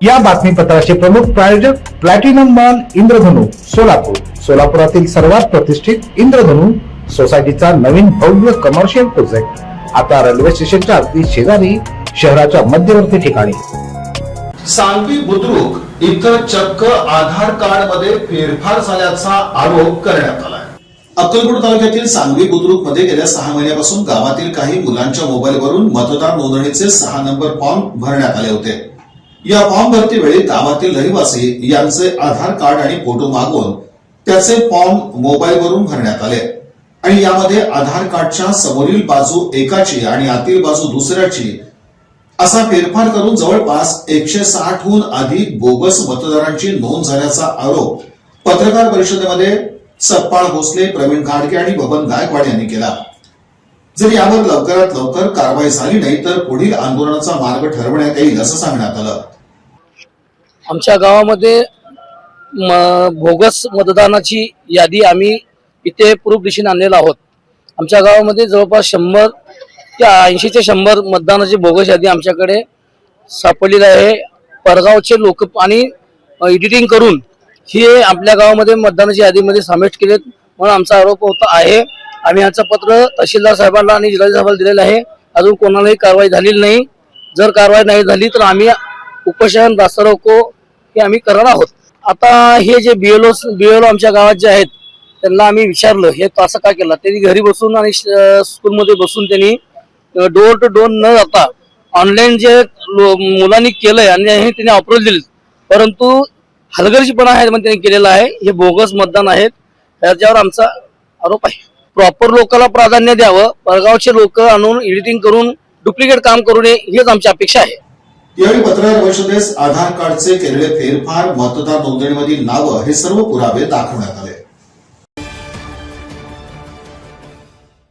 या बातमीपत्राचे प्रमुख प्रायोजक प्लॅटिनम मॉल इंद्रधनु सोलापूर। सोलापुरातील सर्वात प्रतिष्ठित इंद्रधनु सोसायटीचा नवीन भव्य कमर्शियल प्रोजेक्ट आता रेल्वे स्टेशनच्या अगदी शेजारी शहराच्या मध्यवर्ती ठिकाणी। सांगवी बुद्रुक इथं चक्क आधार कार्ड मध्ये फेरफार झाल्याचा आरोप करण्यात आलाय। अक्कलकोट तालुक्यातील सांगवी बुद्रुक मध्ये गेल्या 6 महिन्यापासून गावातील काही मुलांच्या मोबाईलवरून मतदार नोंदणीचे 6 नंबर फॉर्म भरण्यात आले होते। या फॉर्म भरती वेळी गावातील रहिवासी यांचे आधार कार्ड आणि फोटो मागवून त्याचे फॉर्म मोबाईलवरून भरण्यात आले आणि यामध्ये आधार कार्डच्या समोरील बाजू एकाची आणि आतील बाजू दुसऱ्याची असा फेरफार करून जवळपास 160हून अधिक बोगस मतदारांची नोंद झाल्याचा आरोप पत्रकार परिषदेमध्ये सतपाळ भोसले, प्रवीण घाडगे आणि बबन गायकवाड यांनी केला। जर यावर लवकरात लवकर कारवाई झाली नाही तर पुढील आंदोलनाचा मार्ग ठरवण्यात येईल असं सांगण्यात आलं। आमच्या गावामध्ये बोगस मतदानाची यादी आम्ही इथे पूर्व दिशेने आणलेला आहोत। आमच्या गावामध्ये जवळपास 100 ते 80 ते 100 मतदानाची बोगस यादी आमच्याकडे सापडलेली आहे। परगावचे लोक आणि एडिटिंग करून हे आपल्या गावामध्ये मतदानाची यादीमध्ये समाविष्ट केलेत म्हणून आमचा आरोप होता आहे। आम्ही याचं पत्र तहसीलदार साहेबांना आणि जिल्हाधिकारी साहेबांना दिलेलं आहे। अजून कोणालाही कारवाई झालेली नाही। जर कारवाई नाही झाली तर आम्ही उपोषण रास्ता रोको हे आम्ही करणार आहोत। आता हे जे बीएलओ आमच्या गावात जे आहेत त्यांना आम्ही विचारलं हे असं का केलं। त्यांनी घरी बसून आणि स्कूलमध्ये बसून त्यांनी डोर टू डोर न जाता ऑनलाईन जे मुलांनी केलंय आणि त्यांनी अप्रूव्हल दिली, परंतु हलगर्जीपणा आहे म्हणून त्यांनी केलेला आहे। हे बोगस मतदान आहेत, त्याच्यावर आमचा आरोप आहे। प्रॉपर लोकांना प्राधान्य द्यावं, परगावचे लोक आणून एडिटिंग करून डुप्लिकेट काम करू नये हीच आमची अपेक्षा आहे। यावेळी पत्रकार परिषदेस आधार कार्डचे केलेले फेरफार, मतदार नोंदणीमधील नावं हे सर्व पुरावे दाखवण्यात आले।